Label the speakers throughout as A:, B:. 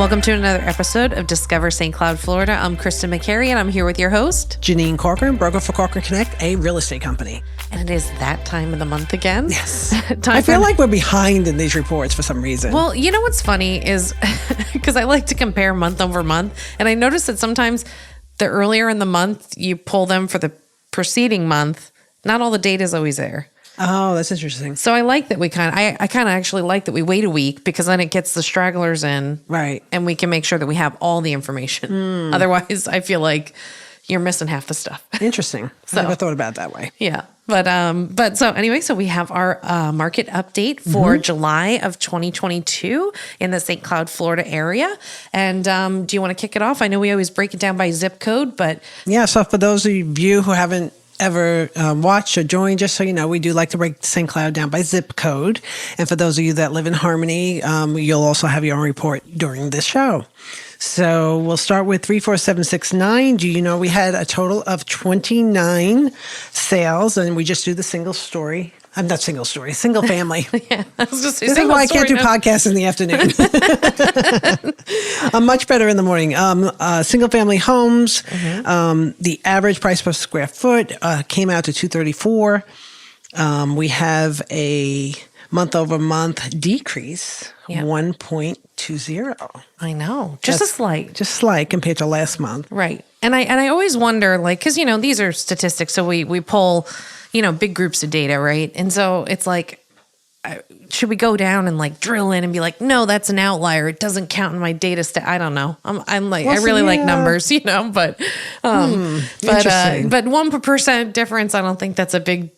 A: Welcome to another episode of Discover St. Cloud, Florida. I'm Kristen McCary, and I'm here with your host,
B: Janine Corcoran, broker for Corcoran Connect, a real estate company.
A: And it is that time of the month again.
B: Yes. I feel like we're behind in these reports for some reason.
A: Well, you know what's funny is because I like to compare month over month, and I notice that sometimes the earlier in the month you pull them for the preceding month, not all the data is always there.
B: Oh, that's interesting.
A: So I like that we I kind of actually like that we wait a week because then it gets the stragglers in.
B: Right.
A: And we can make sure that we have all the information. Otherwise, I feel like you're missing half the stuff.
B: Interesting.
A: So,
B: Never thought about it that way.
A: Yeah. But so anyway, so we have our market update for July of 2022 in the St. Cloud, Florida area. And do you want to kick it off? I know we always break it down by zip code, but
B: yeah. So for those of you who haven't ever watched or joined, just so you know, we do like to break St. Cloud down by zip code. And for those of you that live in Harmony, you'll also have your own report during this show. So we'll start with 34769. Do you know we had a total of 29 sales, and we just do the single story. I'm not single story, single family.
A: yeah, I was just
B: this is why I can't do podcasts in the afternoon. I'm much better in the morning. Single family homes. The average price per square foot came out to $234. We have a month over month decrease, 1.20.
A: I know, just a slight
B: compared to last month.
A: Right. And I always wonder, like, because, you know, these are statistics. So we pull, you know, big groups of data, right? And so it's like, should we go down and like drill in and be like, no, that's an outlier. It doesn't count in my data I don't know. I'm like, I really like numbers, you know, but 1% difference. I don't think that's a big,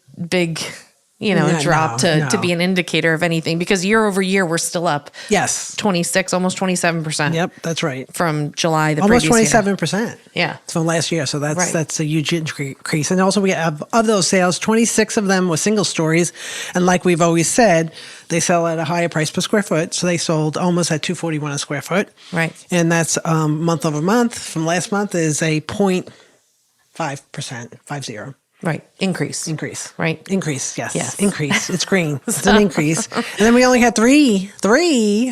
A: drop to be an indicator of anything, because year over year, we're still up.
B: Yes.
A: 26, almost 27%.
B: Yep. That's right.
A: From July,
B: almost
A: previous
B: 27%.
A: Year. Yeah.
B: From last year. So that's a huge increase. And also we have, of those sales, 26 of them were single stories. And like we've always said, they sell at a higher price per square foot. So they sold almost at $241 a square foot.
A: Right.
B: And that's month over month. From last month is a 0.5%, 50.
A: Right. Increase. Right.
B: Increase. Yes. Increase. It's green. It's an increase. And then we only had three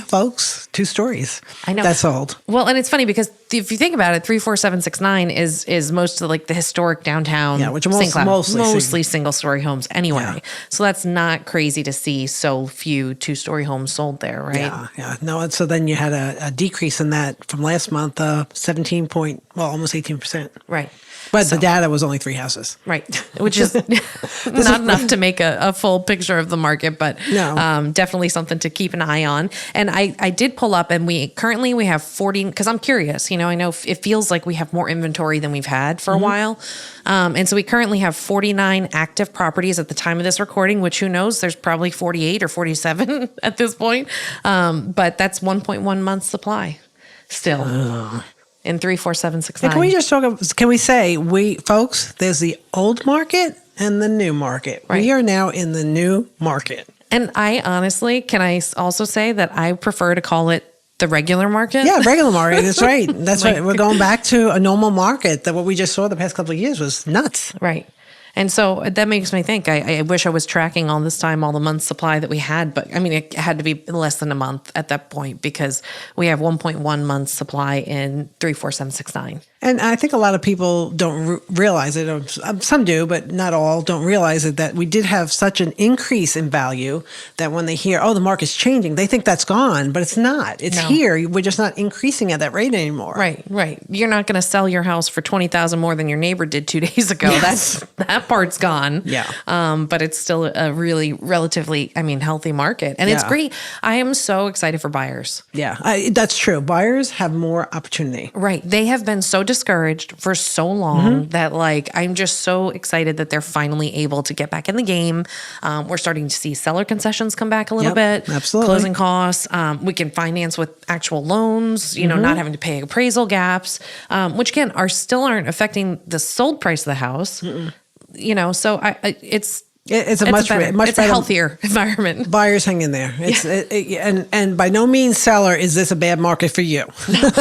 B: folks, 2 stories.
A: I know.
B: That sold.
A: Well, and it's funny because if you think about it, 34769 is most of like the historic downtown.
B: Yeah, which are
A: mostly single story homes anyway. Yeah. So that's not crazy to see so few 2-story homes sold there, right?
B: Yeah. No, and so then you had a decrease in that from last month, almost 18%.
A: Right.
B: But the data was only 3 houses.
A: Right. Which is not enough to make a full picture of the market, but definitely something to keep an eye on. And I did pull up, and we currently have 40, because I'm curious, you know, I know it feels like we have more inventory than we've had for a while. And so we currently have 49 active properties at the time of this recording, which who knows, there's probably 48 or 47 at this point. But that's 1.1 months supply still. In 34769.
B: Can we just talk? Can we say folks? There's the old market and the new market. Right. We are now in the new market.
A: And I honestly, can I also say that I prefer to call it the regular market?
B: Yeah, regular market. That's right. That's right. We're going back to a normal market. That what we just saw the past couple of years was nuts.
A: Right. And so that makes me think, I wish I was tracking all this time, all the months supply that we had, but I mean, it had to be less than a month at that point because we have 1.1 months supply in 34769.
B: And I think a lot of people don't realize it. Or some do, but not all don't realize it, that we did have such an increase in value that when they hear, oh, the market's changing, they think that's gone, but it's not. It's here. We're just not increasing at that rate anymore.
A: Right. You're not going to sell your house for $20,000 more than your neighbor did 2 days ago.
B: Yes.
A: That part's gone.
B: Yeah.
A: But it's still a really relatively, healthy market. And it's great. I am so excited for buyers.
B: Yeah, that's true. Buyers have more opportunity.
A: Right. They have been so discouraged for so long that I'm just so excited that they're finally able to get back in the game. We're starting to see seller concessions come back a little bit.
B: Absolutely.
A: Closing costs. We can finance with actual loans, not having to pay appraisal gaps, which again aren't affecting the sold price of the house. So it's a much better, healthier environment.
B: Buyers hang in there. And by no means, seller, is this a bad market for you?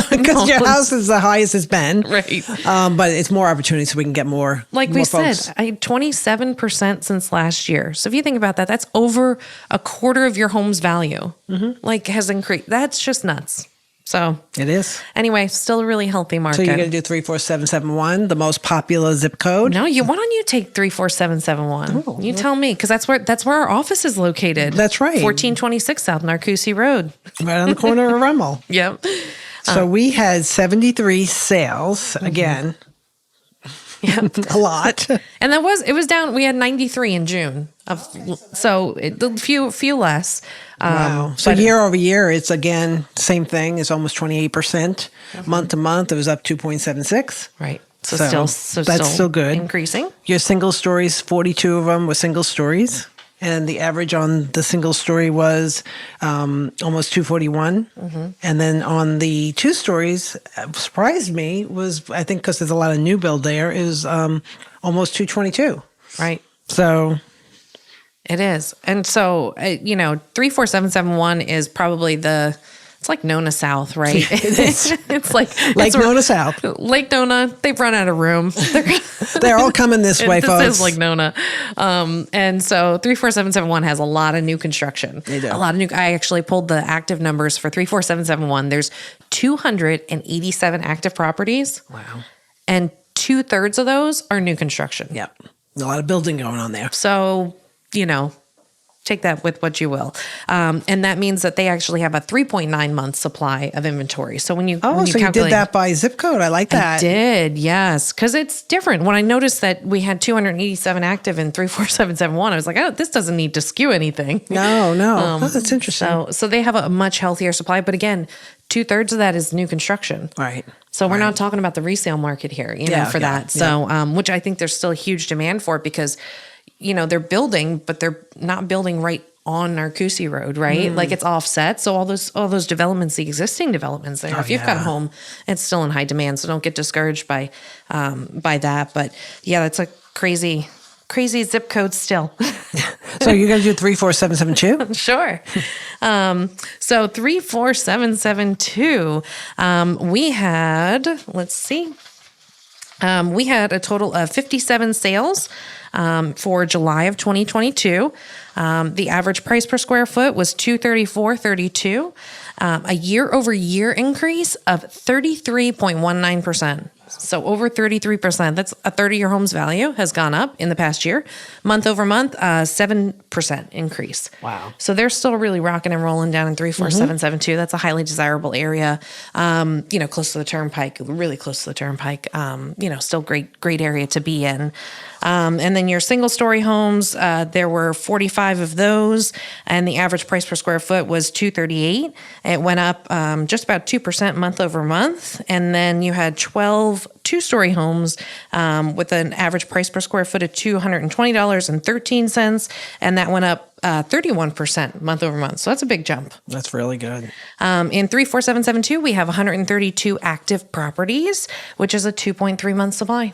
B: Because your house is the highest it's been.
A: Right.
B: But it's more opportunity so we can get more.
A: Like we said, 27% since last year. So if you think about that, that's over a quarter of your home's value. Has increased. That's just nuts. So
B: It is.
A: anyway, still a really healthy market.
B: So you're going to do 34771, the most popular zip code?
A: No, why don't you take 34771? You tell me, because that's where our office is located.
B: That's right.
A: 1426 South Narcoossee Road.
B: Right on the corner of Rummel.
A: Yep.
B: So we had 73 sales again.
A: Yep.
B: A lot.
A: And it was down. We had 93 in June. So a few less.
B: Wow. So year over year, it's again, same thing. It's almost 28%. Month to month, it was up 2.76.
A: Right. So
B: that's still good.
A: Increasing.
B: Your single stories, 42 of them were single stories. And the average on the single story was almost 241. And then on the two stories, surprised me was, I think because there's a lot of new build there, is almost 222.
A: Right.
B: So
A: it is. And so, 34771 is probably it's like Nona South, right? It's like
B: Nona South.
A: Lake Nona, they've run out of room.
B: They're all coming this way, folks.
A: This is like Nona. And so 34771 has a lot of new construction.
B: They do.
A: A lot of new. I actually pulled the active numbers for 34771. There's 287 active properties.
B: Wow.
A: And 2/3 of those are new construction.
B: Yep. A lot of building going on there.
A: So, take that with what you will. And that means that they actually have a 3.9 month supply of inventory. So when you
B: you did that by zip code. I like that.
A: I did, yes. Because it's different. When I noticed that we had 287 active in 34771, I was like, oh, this doesn't need to skew anything.
B: No. That's interesting.
A: So they have a much healthier supply. But again, 2/3 of that is new construction.
B: Right.
A: So we're not talking about the resale market here, for that. So, which I think there's still a huge demand for because, they're building, but they're not building right on Narcoossee Road, right? Like it's offset. So all those developments, the existing developments there, if you've got a home, it's still in high demand. So don't get discouraged by that. But yeah, that's a crazy zip code still.
B: So you're going to do 34772?
A: Sure. So 34772, we had a total of 57 sales for July of 2022. The average price per square foot was $234.32, a year-over-year increase of 33.19%. So over 33%. That's a 30-year home's value has gone up in the past year. Month over month, 7% increase.
B: Wow.
A: So they're still really rocking and rolling down in 34772. That's a highly desirable area. Close to the turnpike, really close to the turnpike. Still great area to be in. And then your single story homes, there were 45 of those, and the average price per square foot was $238. It went up just about 2% month over month. And then you had 12 two-story homes with an average price per square foot of $220.13, and that went up 31% month over month. So that's a big jump.
B: That's really good.
A: In 34772, we have 132 active properties, which is a 2.3 month supply.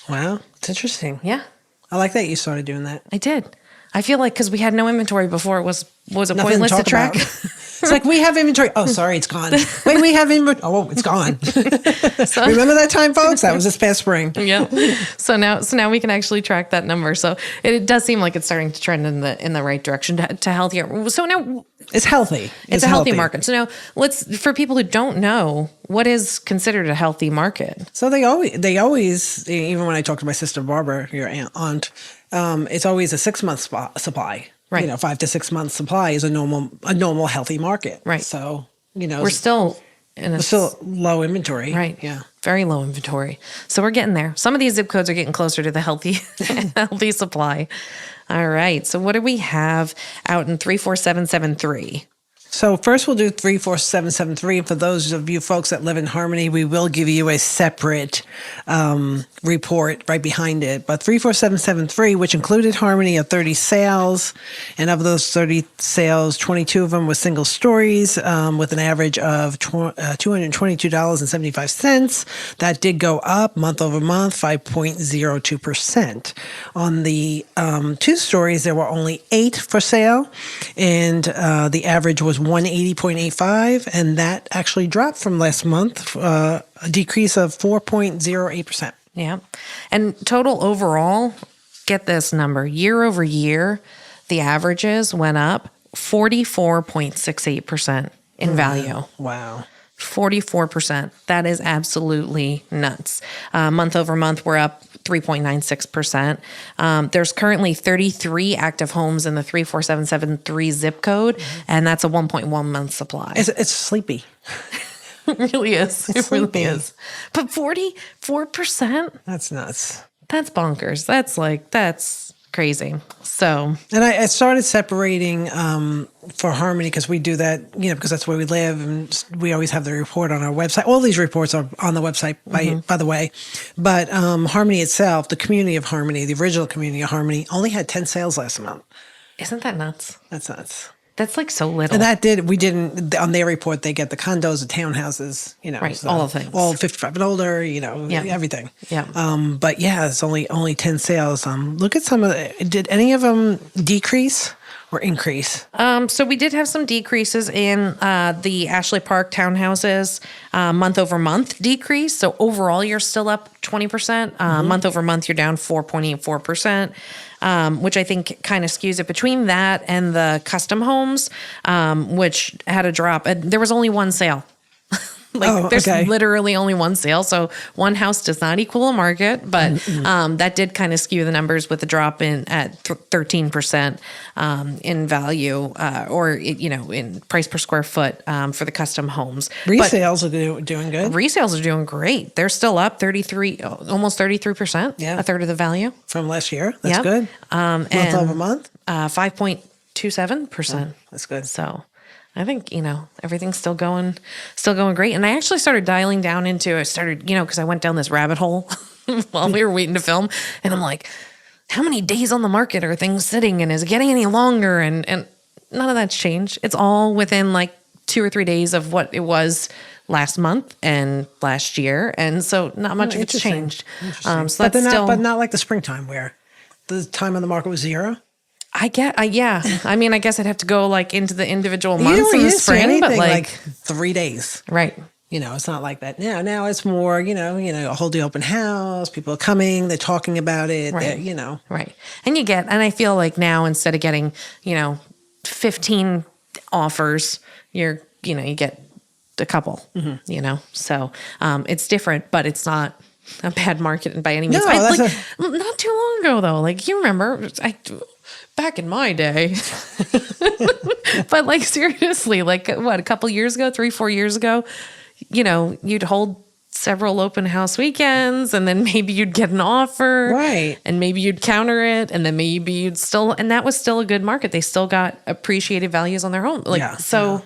B: Wow. It's interesting.
A: Yeah.
B: I like that you started doing that.
A: I did. I feel like because we had no inventory before, it was pointless to track.
B: It's like, we have inventory. Oh, sorry, it's gone. Wait, we have inventory. Oh, it's gone. Remember that time, folks? That was this past spring.
A: Yeah. So now we can actually track that number. So it does seem like it's starting to trend in the right direction to healthier. So now
B: it's healthy.
A: It's a healthy market. So now for people who don't know, what is considered a healthy market?
B: So they always, even when I talk to my sister Barbara, your aunt, it's always a 6 month supply.
A: Right.
B: 5 to 6 months supply is a normal healthy market.
A: Right.
B: So,
A: we're still
B: low inventory.
A: Right.
B: Yeah.
A: Very low inventory. So we're getting there. Some of these zip codes are getting closer to the healthy supply. All right. So what do we have out in 34773?
B: So first we'll do 34773. For those of you folks that live in Harmony, we will give you a separate report right behind it. But 34773, which included Harmony, of 30 sales. And of those 30 sales, 22 of them were single stories with an average of $222.75. That did go up month over month, 5.02%. On the two stories, there were only 8 for sale. And the average was 180.85, and that actually dropped from last month, a decrease of 4.08%.
A: Yeah. And total overall, get this number, year over year, the averages went up 44.68% in value.
B: Wow.
A: 44%. That is absolutely nuts. Month over month, we're up 3.96%. There's currently 33 active homes in the 34773 zip code, and that's a 1.1 month supply.
B: It's sleepy.
A: It really is.
B: It's
A: it really
B: sleepy.
A: is. But 44%?
B: That's nuts.
A: That's bonkers. That's crazy. So,
B: and I started separating for Harmony because we do that, because that's where we live, and we always have the report on our website. All these reports are on the website, by the way. But Harmony itself, the community of Harmony, the original community of Harmony, only had 10 sales last month.
A: Isn't that nuts?
B: That's nuts.
A: That's like so little.
B: And we didn't, on their report, they get the condos, the townhouses,
A: right,
B: so
A: all the things.
B: All 55 and older, everything.
A: Yeah.
B: But yeah, it's only 10 sales. Look at some of did any of them decrease or increase?
A: So we did have some decreases in the Ashley Park townhouses, month over month decrease. So overall, you're still up 20%. Month over month, you're down 4.84%. Which I think kind of skews it between that and the custom homes, which had a drop. There was only one sale. There's literally only one sale. So one house does not equal a market, but that did kind of skew the numbers with the drop in at 13% in value in price per square foot for the custom homes.
B: Resales are doing good.
A: Resales are doing great. They're still up almost 33%, a third of the value.
B: From last year. That's good. Month over month?
A: 5.27%.
B: That's good.
A: So I think, everything's still going great. And I actually started dialing down because I went down this rabbit hole while we were waiting to film. And I'm like, how many days on the market are things sitting, and is it getting any longer? And none of that's changed. It's all within like 2 or 3 days of what it was last month and last year. And so not much of it's changed. So
B: but not like the springtime where the time on the market was zero.
A: I guess I'd have to go like into the individual months in the spring, but
B: like 3 days.
A: Right.
B: It's not like that now. Now it's more, hold the open house. People are coming. They're talking about it.
A: Right. Right. And I feel like now instead of getting, 15 offers, you get a couple, So it's different, but it's not a bad market by any means.
B: No,
A: not too long ago though. Like you remember, back in my day, but like seriously, like what, a couple years ago, 3-4 years ago, you'd hold several open house weekends, and then maybe you'd get an offer,
B: right?
A: And maybe you'd counter it, and then maybe and that was still a good market. They still got appreciated values on their home. How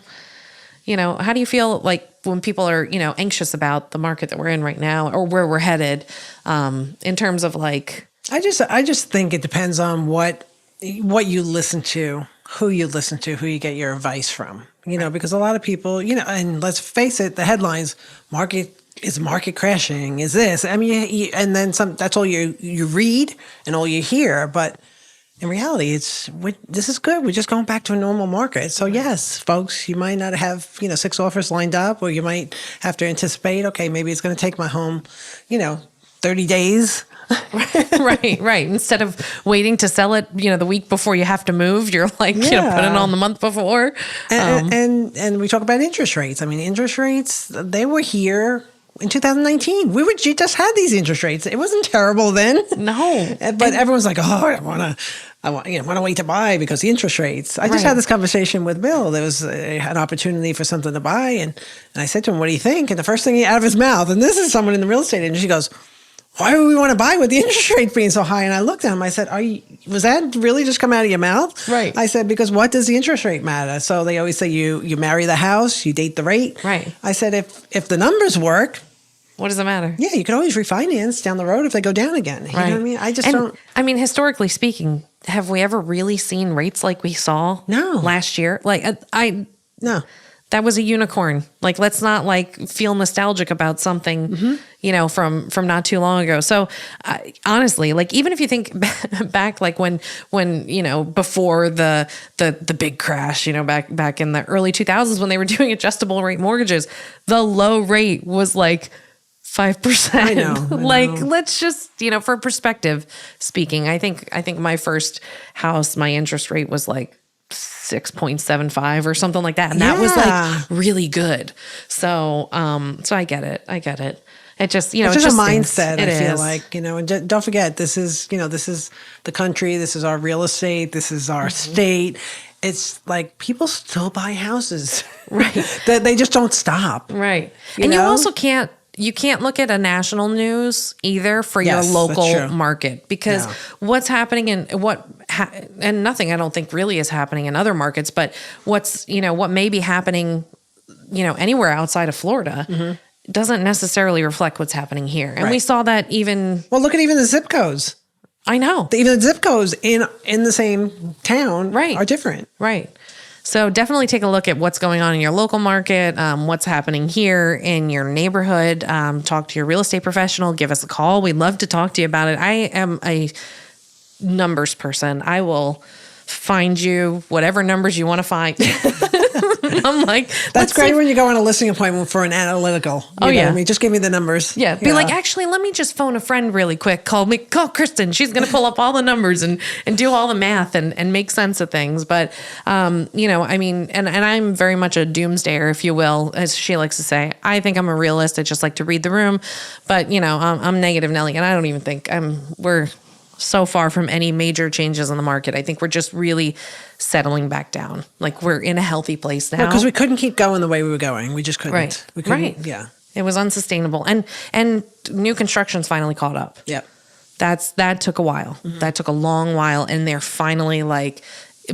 A: do you feel like when people are, anxious about the market that we're in right now or where we're headed, in terms of like,
B: I just think it depends on what you listen to, who you listen to, who you get your advice from, because a lot of people, and let's face it, the headlines, market crashing, is this, I mean, and then some, that's all you read and all you hear. But in reality, this is good. We're just going back to a normal market. So yes, folks, you might not have, 6 offers lined up, or you might have to anticipate, okay, maybe it's going to take my home, 30 days.
A: Right. Instead of waiting to sell it, the week before you have to move, you're like, put it on the month before.
B: And we talk about interest rates. I mean, interest rates, they were here in 2019. You just had these interest rates. It wasn't terrible then.
A: No.
B: But everyone's like, I want to wait to buy because the interest rates. I just had this conversation with Bill. There was an opportunity for something to buy. And I said to him, what do you think? And the first thing out of his mouth, and this is someone in the real estate industry, goes, why would we want to buy with the interest rate being so high? And I looked at him, I said, was that really just come out of your mouth?
A: Right.
B: I said, because what does the interest rate matter? So they always say you marry the house, you date the rate.
A: Right.
B: I said, if the numbers work.
A: What does it matter?
B: Yeah, you can always refinance down the road if they go down again. You know what I mean? I just don't.
A: I mean, historically speaking, have we ever really seen rates like we saw last year? Like
B: No.
A: That was a unicorn. Like, let's not feel nostalgic about something, from not too long ago. So honestly, even if you think back, when before the big crash, back in the early 2000s when they were doing adjustable rate mortgages, the low rate was 5%.
B: I know.
A: Let's just, for perspective speaking, I think my first house, my interest rate was 6.75 or something like that. And that was like really good. So, so I get it. It just,
B: it's just a mindset.
A: Stinks.
B: I feel like, and don't forget, this is the country. This is our real estate. This is our state. It's like people still buy houses.
A: Right.
B: They just don't stop.
A: Right. You also can't look at a national news either for your local market, because what's happening and nothing I don't think really is happening in other markets, but what may be happening, anywhere outside of Florida doesn't necessarily reflect what's happening here. And we saw that even.
B: Well, look at even the zip codes.
A: I know.
B: Even the zip codes in the same town are different.
A: Right. So definitely take a look at what's going on in your local market, what's happening here in your neighborhood. Talk to your real estate professional. Give us a call. We'd love to talk to you about it. I am a numbers person. I will find you whatever numbers you want to find. I'm like,
B: that's great when you go on a listing appointment for an analytical. Just give me the numbers.
A: Yeah. Be like, actually, let me just phone a friend really quick. Call Kristen. She's going to pull up all the numbers and do all the math and make sense of things. But, and I'm very much a doomsdayer, if you will, as she likes to say. I think I'm a realist. I just like to read the room. But, I'm negative Nelly, and I don't even think we're so far from any major changes in the market. I think we're just really settling back down. Like we're in a healthy place now.
B: Because we couldn't keep going the way we were going. We just couldn't.
A: Right.
B: We couldn't.
A: Right.
B: Yeah.
A: It was unsustainable. And new construction's finally caught up.
B: Yep.
A: That took a while. That took a long while. And they're finally like,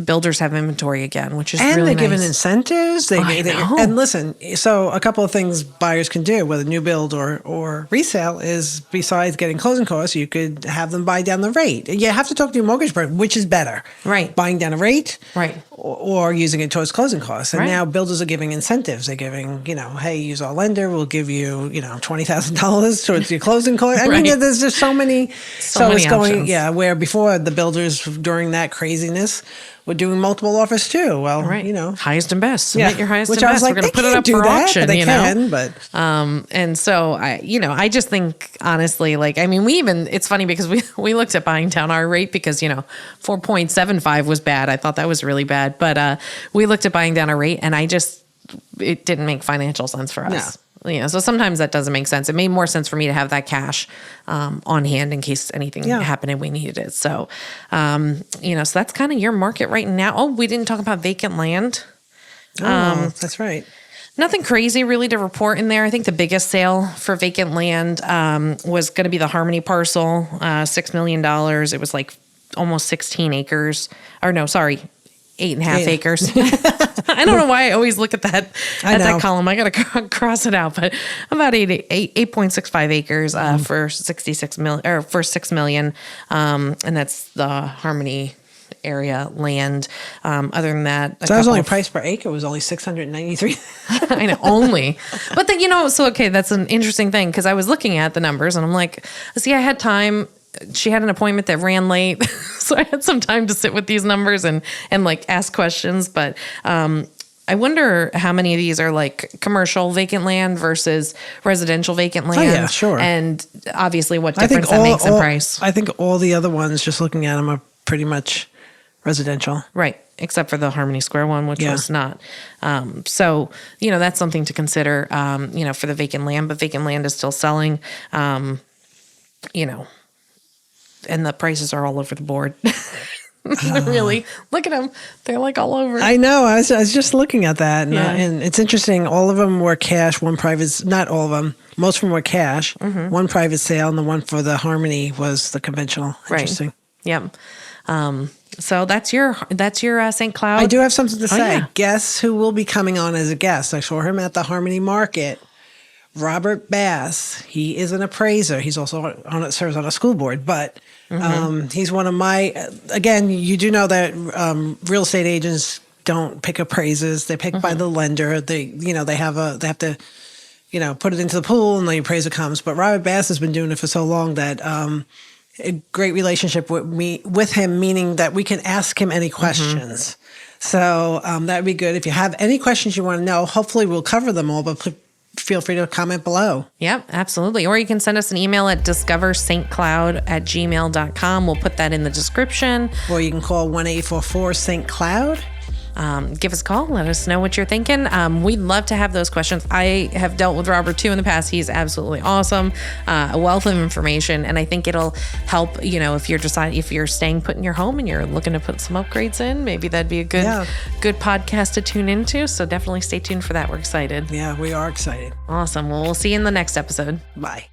A: builders have inventory again, which is really nice. And
B: they're giving incentives. And listen, so a couple of things buyers can do, whether new build or resale, is besides getting closing costs, you could have them buy down the rate. You have to talk to your mortgage broker, which is better.
A: Right.
B: Buying down a rate.
A: Right.
B: Or using it towards closing costs. And now builders are giving incentives. They're giving, hey, use our lender. We'll give you, $20,000 towards your closing cost. I mean, there's just so many. So
A: many
B: it's going,
A: options.
B: where before the builders during that craziness were doing multiple offers too. Well,
A: highest and best. Submit your highest and best.
B: Like,
A: we're going to put it up for auction.
B: But they can, but
A: and so I just think honestly, it's funny because we looked at buying down our rate because 4.75 was bad. I thought that was really bad, but we looked at buying down our rate, and it didn't make financial sense for us. No. So sometimes that doesn't make sense. It made more sense for me to have that cash on hand in case anything happened and we needed it. So, so that's kind of your market right now. Oh, we didn't talk about vacant land.
B: That's right.
A: Nothing crazy really to report in there. I think the biggest sale for vacant land was going to be the Harmony parcel, $6 million. It was like almost 16 acres. Or no, sorry, 8.5 acres. I don't know why I always look at that that column. I got to cross it out, but about 8.65 acres for $6 million, and that's the Harmony area land. Other than that,
B: so that was only price per acre was only $693.
A: I know, only. But then so okay, that's an interesting thing because I was looking at the numbers and I'm like, see, I had time. She had an appointment that ran late, so I had some time to sit with these numbers and like ask questions. But I wonder how many of these are like commercial vacant land versus residential vacant land.
B: Oh, yeah, sure.
A: And obviously what difference that makes in price.
B: I think all the other ones, just looking at them, are pretty much residential.
A: Right. Except for the Harmony Square one, which was not. So, that's something to consider, for the vacant land. But vacant land is still selling, and the prices are all over the board. Really, look at them. They're like all over.
B: I know. I was just looking at that. And it's interesting. All of them were cash. One private, not all of them. Most of them were cash. Mm-hmm. One private sale, and the one for the Harmony was the conventional. Interesting.
A: Right. Yep. So that's your St. Cloud.
B: I do have something to say. Guess who will be coming on as a guest? I saw him at the Harmony Market. Robert Bass. He is an appraiser. He's also serves on a school board, but he's one of my. Again, you do know that real estate agents don't pick appraisers; they're picked by the lender. They have to put it into the pool, and the appraiser comes. But Robert Bass has been doing it for so long that a great relationship with him, meaning that we can ask him any questions. So that'd be good. If you have any questions you want to know, hopefully we'll cover them all. But feel free to comment below.
A: Yep, absolutely. Or you can send us an email at discoverstcloud@gmail.com. We'll put that in the description.
B: Or you can call 1-844-St. Cloud.
A: give us a call. Let us know what you're thinking. We'd love to have those questions. I have dealt with Robert too in the past. He's absolutely awesome, a wealth of information, and I think it'll help. If you're staying put in your home and you're looking to put some upgrades in, maybe that'd be a good podcast to tune into. So definitely stay tuned for that. We're excited.
B: Yeah, we are excited.
A: Awesome. Well, we'll see you in the next episode.
B: Bye.